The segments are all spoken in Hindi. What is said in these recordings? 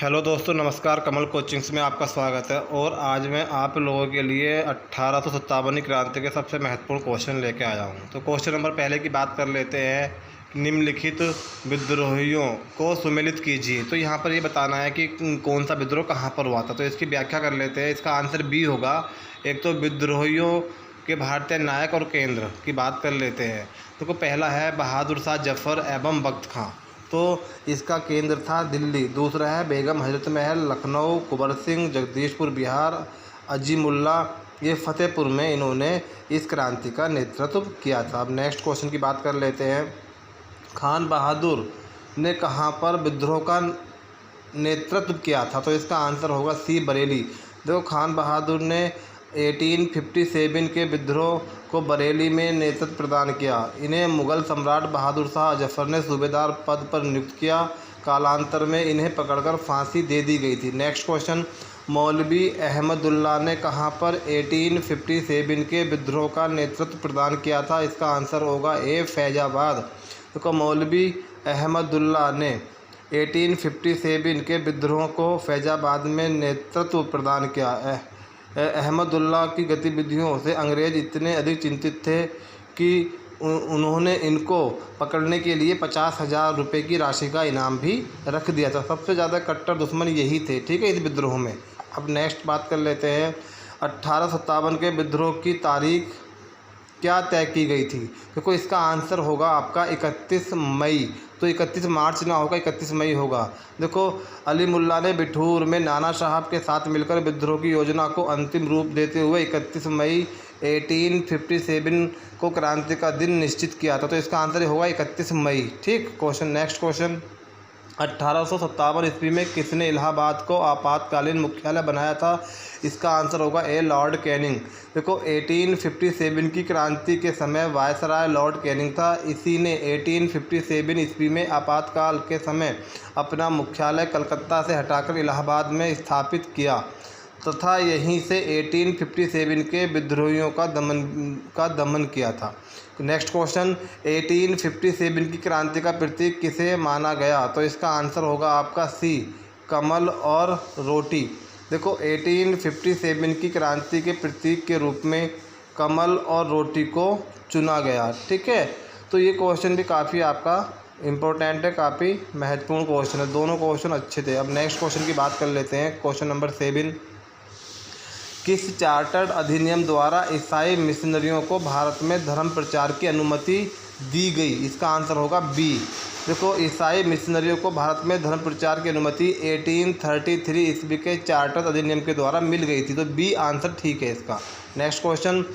हेलो दोस्तों, नमस्कार। कमल कोचिंग्स में आपका स्वागत है। और आज मैं आप लोगों के लिए 1857 क्रांति के सबसे महत्वपूर्ण क्वेश्चन लेके आया हूँ। तो क्वेश्चन नंबर पहले की बात कर लेते हैं। निम्नलिखित विद्रोहियों को सुमेलित कीजिए। तो यहाँ पर ये बताना है कि कौन सा विद्रोह कहाँ पर हुआ था। तो इसकी व्याख्या कर लेते हैं। इसका आंसर बी होगा। एक तो विद्रोहियों के भारतीय नायक और केंद्र की बात कर लेते हैं। तो पहला है बहादुर शाह जफ़र एवं बख्त खां, तो इसका केंद्र था दिल्ली। दूसरा है बेगम हजरत महल लखनऊ, कुंवर सिंह जगदीशपुर बिहार, अजीमुल्ला ये फतेहपुर में इन्होंने इस क्रांति का नेतृत्व किया था। अब नेक्स्ट क्वेश्चन की बात कर लेते हैं। खान बहादुर ने कहाँ पर विद्रोह का नेतृत्व किया था। तो इसका आंसर होगा सी, बरेली। देखो, खान बहादुर ने 1857 के विद्रोह को बरेली में नेतृत्व प्रदान किया। इन्हें मुग़ल सम्राट बहादुर शाह जफ़र ने सूबेदार पद पर नियुक्त किया। कालांतर में इन्हें पकड़कर फांसी दे दी गई थी। नेक्स्ट क्वेश्चन, मौलवी अहमदुल्ला ने कहाँ पर 1857 के विद्रोह का नेतृत्व प्रदान किया था। इसका आंसर होगा ए, फैजाबाद। तो मौलवी अहमदुल्ला ने 1857 के विद्रोह को फैजाबाद में नेतृत्व प्रदान किया। अहमदुल्ला की गतिविधियों से अंग्रेज़ इतने अधिक चिंतित थे कि उन्होंने इनको पकड़ने के लिए 50,000 रुपये की राशि का इनाम भी रख दिया था। सबसे ज़्यादा कट्टर दुश्मन यही थे, ठीक है, इस विद्रोह में। अब नेक्स्ट बात कर लेते हैं। 1857 के विद्रोह की तारीख क्या तय की गई थी। देखो, इसका आंसर होगा आपका 31 मई। तो 31 मार्च ना होगा, 31 मई होगा। देखो, अली मुल्ला ने बिठूर में नाना साहब के साथ मिलकर विद्रोह की योजना को अंतिम रूप देते हुए 31 मई 1857 को क्रांति का दिन निश्चित किया था। तो इसका आंसर होगा 31 मई। ठीक, क्वेश्चन नेक्स्ट क्वेश्चन, 1857 ईस्वी में किसने इलाहाबाद को आपातकालीन मुख्यालय बनाया था। इसका आंसर होगा ए, लॉर्ड कैनिंग। देखो, 1857 की क्रांति के समय वायसराय लॉर्ड कैनिंग था। इसी ने 1857 ईस्वी में आपातकाल के समय अपना मुख्यालय कलकत्ता से हटाकर इलाहाबाद में स्थापित किया तथा यहीं से 1857 के विद्रोहियों का दमन किया था। नेक्स्ट क्वेश्चन, 1857 की क्रांति का प्रतीक किसे माना गया। तो इसका आंसर होगा आपका सी, कमल और रोटी। देखो, 1857 की क्रांति के प्रतीक के रूप में कमल और रोटी को चुना गया। ठीक है, तो ये क्वेश्चन भी काफ़ी आपका इम्पोर्टेंट है, काफ़ी महत्वपूर्ण क्वेश्चन है। दोनों क्वेश्चन अच्छे थे। अब नेक्स्ट क्वेश्चन की बात कर लेते हैं। क्वेश्चन नंबर 7, किस चार्टर्ड अधिनियम द्वारा ईसाई मिशनरियों को भारत में धर्म प्रचार की अनुमति दी गई। इसका आंसर होगा बी। देखो, ईसाई मिशनरियों को भारत में धर्म प्रचार की अनुमति 1833 ईस्वी के चार्टर्ड अधिनियम के द्वारा मिल गई थी। तो बी आंसर ठीक है इसका। नेक्स्ट क्वेश्चन,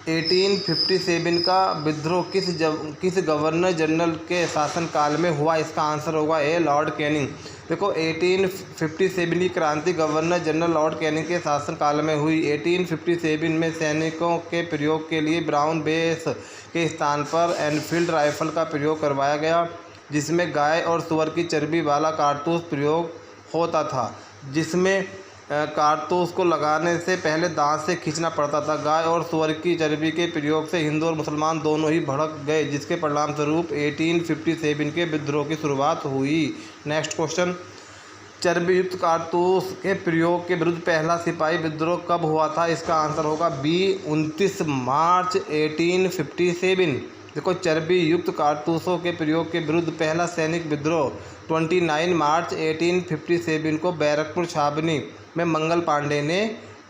1857 का विद्रोह किस गवर्नर जनरल के शासनकाल में हुआ। इसका आंसर होगा ए, लॉर्ड कैनिंग। देखो, 1857 की क्रांति गवर्नर जनरल लॉर्ड कैनिंग के शासनकाल में हुई। 1857 में सैनिकों के प्रयोग के लिए ब्राउन बेस के स्थान पर एनफील्ड राइफल का प्रयोग करवाया गया, जिसमें गाय और सुअर की चर्बी वाला कारतूस प्रयोग होता था, जिसमें कारतूस को लगाने से पहले दांत से खींचना पड़ता था। गाय और सुअर की चर्बी के प्रयोग से हिंदू और मुसलमान दोनों ही भड़क गए, जिसके परिणाम स्वरूप 1857 के विद्रोह की शुरुआत हुई। नेक्स्ट क्वेश्चन, चर्बी युक्त कारतूस के प्रयोग के विरुद्ध पहला सिपाही विद्रोह कब हुआ था। इसका आंसर होगा बी, 29 मार्च 1857। देखो, चर्बी युक्त कारतूसों के प्रयोग के विरुद्ध पहला सैनिक विद्रोह 29 मार्च 1857 को बैरकपुर छावनी में मंगल पांडे ने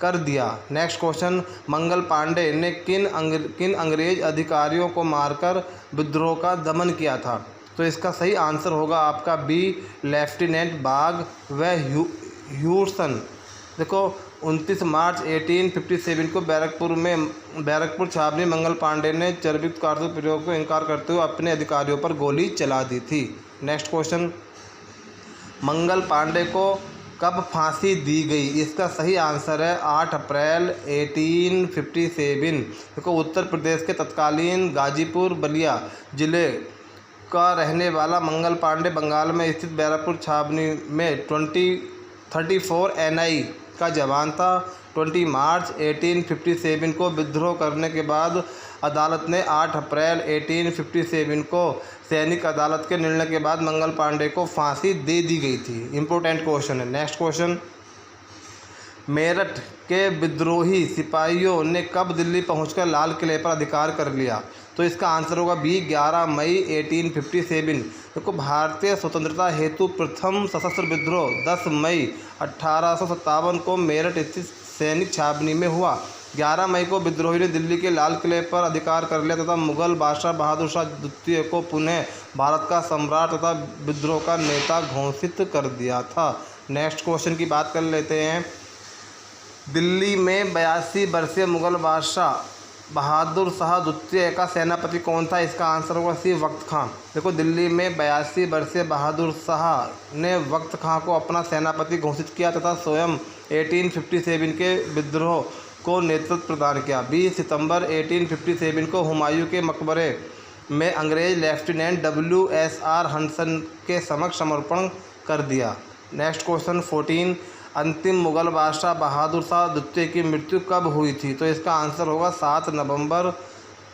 कर दिया। नेक्स्ट क्वेश्चन, मंगल पांडे ने किन अंग्रेज अधिकारियों को मारकर विद्रोह का दमन किया था। तो इसका सही आंसर होगा आपका बी, लेफ्टिनेंट बाग व ह्यूसन। देखो, 29 मार्च 1857 को बैरकपुर छावनी मंगल पांडे ने चर्बित कारतूस प्रयोग को इनकार करते हुए अपने अधिकारियों पर गोली चला दी थी। नेक्स्ट क्वेश्चन, मंगल पांडे को कब फांसी दी गई। इसका सही आंसर है 8 अप्रैल 1857। देखो, उत्तर प्रदेश के तत्कालीन गाजीपुर बलिया जिले का रहने वाला मंगल पांडे बंगाल में स्थित बैरकपुर छावनी में 34 NI का जवान था। 20 मार्च 1857 को विद्रोह करने के बाद अदालत ने 8 अप्रैल 1857 को सैनिक अदालत के निर्णय के बाद मंगल पांडे को फांसी दे दी गई थी। इम्पोर्टेंट क्वेश्चन है। नेक्स्ट क्वेश्चन, मेरठ के विद्रोही सिपाहियों ने कब दिल्ली पहुंचकर लाल किले पर अधिकार कर लिया? तो इसका आंसर होगा बी 11 मई 1857। देखो, भारतीय स्वतंत्रता हेतु प्रथम सशस्त्र विद्रोह 10 मई 1857 को मेरठ स्थित सैनिक छावनी में हुआ। 11 मई को विद्रोही ने दिल्ली के लाल किले पर अधिकार कर लिया तथा मुगल बादशाह बहादुर शाह द्वितीय को पुनः भारत का सम्राट तथा विद्रोह का नेता घोषित कर दिया था। नेक्स्ट क्वेश्चन की बात कर लेते हैं। दिल्ली में 82 वर्षीय मुगल बादशाह बहादुर शाह द्वितीय का सेनापति कौन था? इसका आंसर होगा सी वक्त खां। देखो, दिल्ली में 82 वर्षीय बहादुर शाह ने वक्त खां को अपना सेनापति घोषित किया तथा स्वयं 1857 के विद्रोह को नेतृत्व प्रदान किया। 20 सितंबर 1857 को हुमायूं के मकबरे में अंग्रेज लेफ्टिनेंट WSR हंसन के समक्ष समर्पण कर दिया। नेक्स्ट क्वेश्चन 14, अंतिम मुगल बादशाह बहादुर शाह द्वितीय की मृत्यु कब हुई थी? तो इसका आंसर होगा 7 नवंबर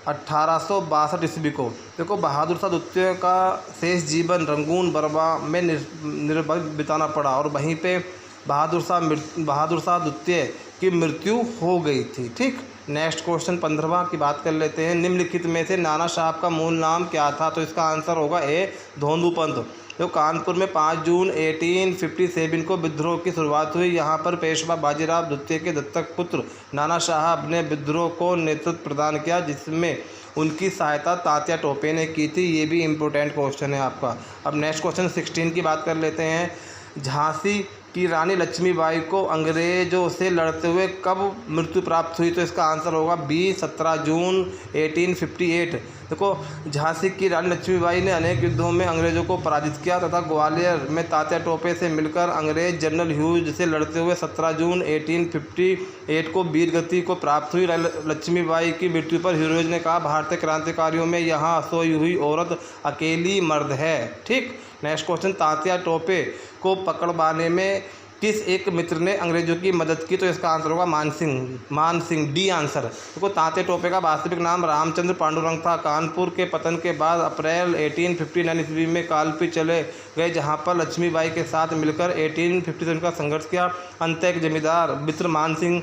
1862 ईस्वी को। देखो, बहादुर शाह द्वितीय का शेष जीवन रंगून बर्मा में निर्भय बिताना पड़ा और वहीं पे बहादुर शाह द्वितीय की मृत्यु हो गई थी। ठीक। नेक्स्ट क्वेश्चन 15वां की बात कर लेते हैं। निम्नलिखित में से नाना साहब का मूल नाम क्या था? तो इसका आंसर होगा ए धोंदू पंत। जो कानपुर में 5 जून 1857 को विद्रोह की शुरुआत हुई। यहाँ पर पेशवा बाजीराव द्वितीय के दत्तक पुत्र नाना साहब ने विद्रोह को नेतृत्व प्रदान किया, जिसमें उनकी सहायता तात्या टोपे ने की थी। ये भी इम्पोर्टेंट क्वेश्चन है आपका। अब नेक्स्ट क्वेश्चन 16 की बात कर लेते हैं। झांसी की रानी लक्ष्मीबाई को अंग्रेजों से लड़ते हुए कब मृत्यु प्राप्त हुई? तो इसका आंसर होगा बी 17 जून 1858। देखो, झांसी की रानी लक्ष्मीबाई ने अनेक युद्धों में अंग्रेजों को पराजित किया तथा ग्वालियर में तात्या टोपे से मिलकर अंग्रेज जनरल ह्यूज से लड़ते हुए 17 जून 1858 को वीरगति को प्राप्त हुई। लक्ष्मीबाई की मृत्यु पर ह्यूज ने कहा, भारतीय क्रांतिकारियों में यहाँ सोई हुई औरत अकेली मर्द है। ठीक। नेक्स्ट क्वेश्चन, तात्या टोपे को पकड़वाने में किस एक मित्र ने अंग्रेजों की मदद की? तो इसका आंसर होगा मान सिंह। D answer. देखो, तात्या टोपे का वास्तविक नाम रामचंद्र पांडुरंग था। कानपुर के पतन के बाद अप्रैल 1859 ईस्वी में कालपी चले गए, जहां पर लक्ष्मीबाई के साथ मिलकर 1857 का संघर्ष किया। अंत एक जमींदार मित्र मान सिंह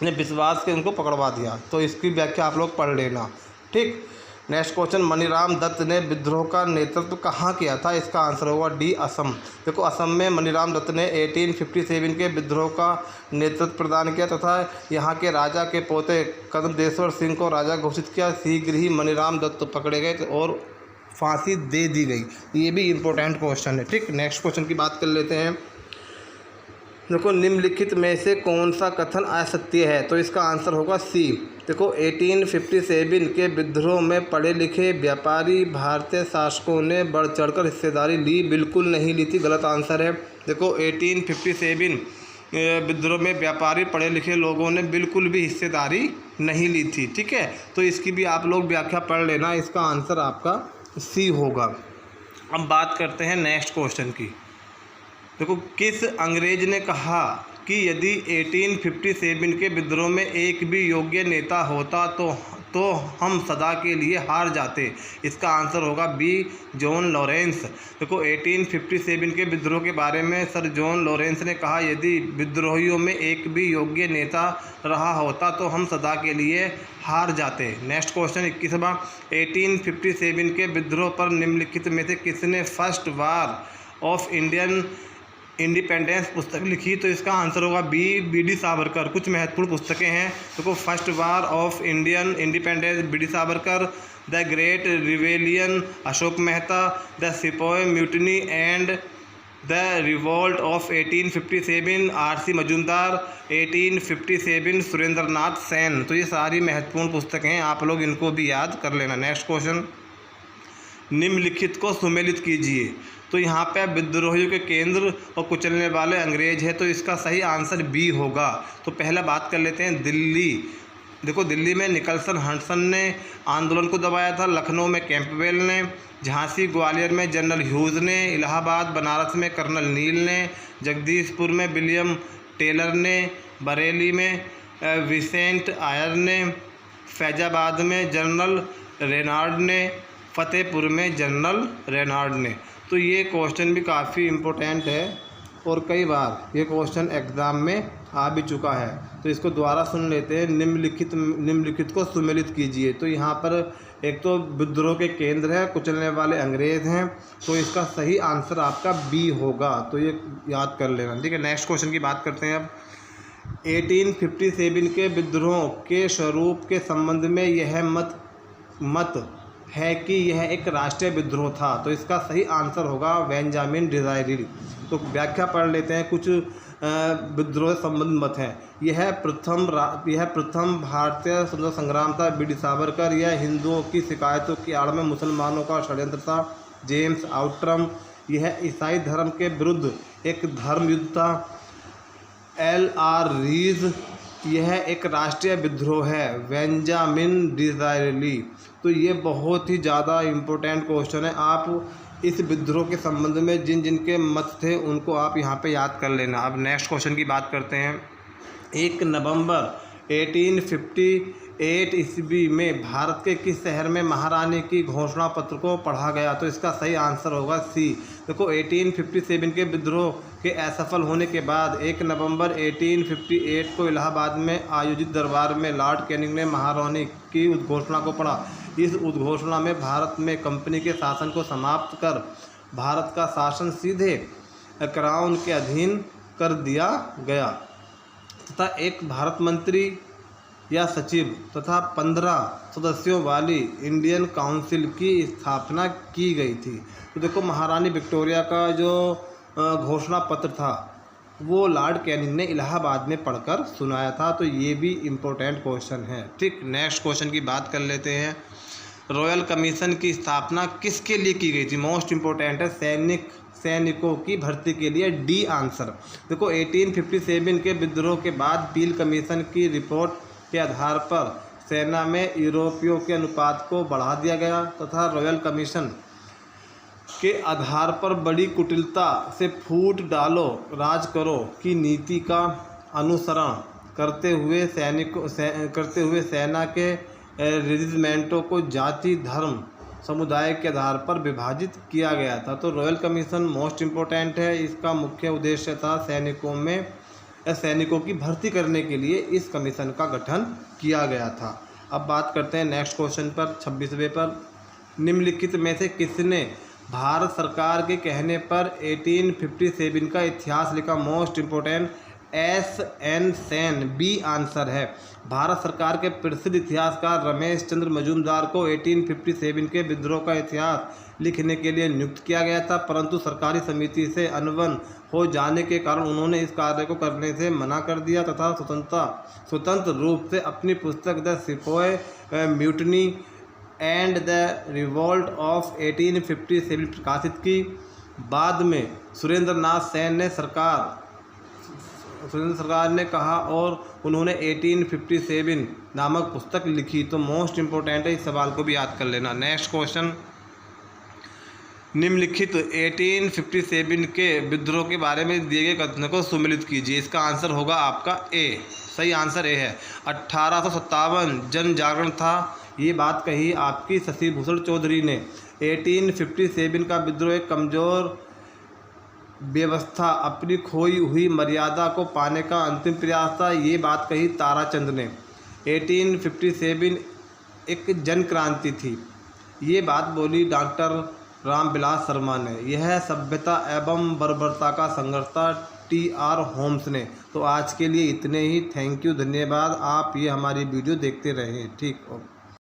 ने विश्वास के उनको पकड़वा दिया। तो इसकी व्याख्या आप लोग पढ़ लेना। ठीक। नेक्स्ट क्वेश्चन, मनीराम दत्त ने विद्रोह का नेतृत्व कहाँ किया था? इसका आंसर होगा डी असम। देखो, असम में मनीराम दत्त ने 1857 के विद्रोह का नेतृत्व प्रदान किया तथा यहाँ के राजा के पोते कदमदेश्वर सिंह को राजा घोषित किया। शीघ्र ही मनीराम दत्त पकड़े गए और फांसी दे दी गई। ये भी इम्पोर्टेंट क्वेश्चन है। ठीक। नेक्स्ट क्वेश्चन की बात कर लेते हैं। देखो, निम्नलिखित में से कौन सा कथन असत्य है? तो इसका आंसर होगा सी। देखो, 1857 के विद्रोह में पढ़े लिखे व्यापारी भारतीय शासकों ने बढ़ चढ़कर हिस्सेदारी ली? बिल्कुल नहीं ली थी। गलत आंसर है। देखो, 1857 विद्रोह में व्यापारी पढ़े लिखे लोगों ने बिल्कुल भी हिस्सेदारी नहीं ली थी। ठीक है, तो इसकी भी आप लोग व्याख्या पढ़ लेना। इसका आंसर आपका सी होगा। अब बात करते हैं नेक्स्ट क्वेश्चन की। देखो, किस अंग्रेज ने कहा कि यदि 1857 के विद्रोह में एक भी योग्य नेता होता तो हम सदा के लिए हार जाते? इसका आंसर होगा बी जॉन लॉरेंस। देखो, 1857 के विद्रोह के बारे में सर जॉन लॉरेंस ने कहा, यदि विद्रोहियों में एक भी योग्य नेता रहा होता तो हम सदा के लिए हार जाते। नेक्स्ट क्वेश्चन 21वां, 1857 के विद्रोह पर निम्नलिखित में से किसने फर्स्ट वार ऑफ इंडिपेंडेंस पुस्तक लिखी? तो इसका आंसर होगा बी.डी. सावरकर। कुछ महत्वपूर्ण पुस्तकें हैं। देखो, first war of Indian independence B D. Savarkar, the great rebellion Ashok Mehta, the sipahi mutiny and the revolt of 1857 R C. Majumdar, 1857 Surendranath Sen. तो ये सारी महत्वपूर्ण पुस्तकें हैं, आप लोग इनको भी याद कर लेना। नेक्स्ट क्वेश्चन, निम्नलिखित को सुमेलित कीजिए। तो यहाँ पे विद्रोहियों के केंद्र और कुचलने वाले अंग्रेज है, तो इसका सही आंसर बी होगा। तो पहला बात कर लेते हैं दिल्ली। देखो, दिल्ली में निकलसन हंसन ने आंदोलन को दबाया था, लखनऊ में कैंपबेल ने, झांसी ग्वालियर में जनरल ह्यूज ने, इलाहाबाद बनारस में कर्नल नील ने, जगदीशपुर में विलियम टेलर ने, बरेली में विसेंट आयर ने, फैजाबाद में जनरल रेनार्ड ने, फतेहपुर में जनरल रेनार्ड ने। तो ये क्वेश्चन भी काफ़ी इम्पोर्टेंट है और कई बार ये क्वेश्चन एग्ज़ाम में आ भी चुका है। तो इसको दोबारा सुन लेते हैं। निम्नलिखित को सुमेलित कीजिए। तो यहाँ पर एक तो विद्रोह के केंद्र है, कुचलने वाले अंग्रेज़ हैं, तो इसका सही आंसर आपका बी होगा। तो ये याद कर लेना, ठीक है। नेक्स्ट क्वेश्चन की बात करते हैं अब। 1857 के विद्रोह के स्वरूप के संबंध में यह मत है कि यह एक राष्ट्रीय विद्रोह था। तो इसका सही आंसर होगा बेंजामिन डिज़ायरी। तो व्याख्या पढ़ लेते हैं। कुछ विद्रोह संबंध मत हैं। यह प्रथम भारतीय स्वतंत्रता संग्राम था, बी डी सावरकर। यह हिंदुओं की शिकायतों की आड़ में मुसलमानों का षड्यंत्र था, जेम्स आउट्रम। यह ईसाई धर्म के विरुद्ध एक धर्म युद्ध था, एल आर रीज। यह एक राष्ट्रीय विद्रोह है, बेंजामिन डिज़ायरी। तो ये बहुत ही ज़्यादा इम्पोर्टेंट क्वेश्चन है। आप इस विद्रोह के संबंध में जिनके मत थे उनको आप यहाँ पे याद कर लेना। अब नेक्स्ट क्वेश्चन की बात करते हैं। 1 नवंबर 1858 ईस्वी में भारत के किस शहर में महारानी की घोषणा पत्र को पढ़ा गया? तो इसका सही आंसर होगा सी। देखो 1857 के विद्रोह के असफल होने के बाद 1 नवंबर 1858 को इलाहाबाद में आयोजित दरबार में लॉर्ड कैनिंग ने महारानी की उद्घोषणा को पढ़ा। इस उद्घोषणा में भारत में कंपनी के शासन को समाप्त कर भारत का शासन सीधे क्राउन के अधीन कर दिया गया तथा एक भारत मंत्री या सचिव तथा 15 सदस्यों वाली इंडियन काउंसिल की स्थापना की गई थी। तो देखो महारानी विक्टोरिया का जो घोषणा पत्र था वो लॉर्ड कैनिंग ने इलाहाबाद में पढ़कर सुनाया था। तो ये भी इम्पोर्टेंट क्वेश्चन है, ठीक। नेक्स्ट क्वेश्चन की बात कर लेते हैं। रॉयल कमीशन की स्थापना किसके लिए की गई थी? मोस्ट इम्पोर्टेंट है, सैनिकों की भर्ती के लिए, डी आंसर। देखो 1857 के विद्रोह के बाद पील कमीशन की रिपोर्ट के आधार पर सेना में यूरोपियों के अनुपात को बढ़ा दिया गया तथा रॉयल कमीशन के आधार पर बड़ी कुटिलता से फूट डालो राज करो की नीति का अनुसरण करते हुए सेना के रेजिमेंटों को जाति धर्म समुदाय के आधार पर विभाजित किया गया था। तो रॉयल कमीशन मोस्ट इम्पोर्टेंट है। इसका मुख्य उद्देश्य था सैनिकों की भर्ती करने के लिए इस कमीशन का गठन किया गया था। अब बात करते हैं नेक्स्ट क्वेश्चन पर, 26वें पर। निम्नलिखित में से किसने भारत सरकार के कहने पर 1857 का इतिहास लिखा? Most important, S.N. Sen, B answer है। भारत सरकार के प्रसिद्ध इतिहासकार रमेश चंद्र मजूमदार को 1857 के विद्रोह का इतिहास लिखने के लिए नियुक्त किया गया था, परंतु सरकारी समिति से अनबन हो जाने के कारण उन्होंने इस कार्य को करने से मना कर दिया तथा स्वतंत्र रूप से अपनी पुस्तक the sepoy mutiny and the revolt of 1857 प्रकाशित की। बाद में सुरेंद्र सरकार ने कहा और उन्होंने 1857 नामक पुस्तक लिखी। तो मोस्ट इम्पोर्टेंट है, इस सवाल को भी याद कर लेना। Next question. निम्नलिखित 1857 के विद्रोह के बारे में दिए गए कथनों को सुमेलित कीजिए। इसका आंसर होगा आपका ए। सही आंसर ए है। 1857 जन जागरण था, ये बात कही आपकी शशि भूषण चौधरी ने। 1857 का विद्रोह एक कमज़ोर व्यवस्था, अपनी खोई हुई मर्यादा को पाने का अंतिम प्रयास था, ये बात कही ताराचंद ने। 1857 एक जन क्रांति थी, ये बात बोली डॉक्टर रामविलास शर्मा ने। यह सभ्यता एवं बर्बरता का संघर्ष था, T.R. होम्स ने। तो आज के लिए इतने ही। थैंक यू, धन्यवाद। आप ये हमारी वीडियो देखते रहें, ठीक।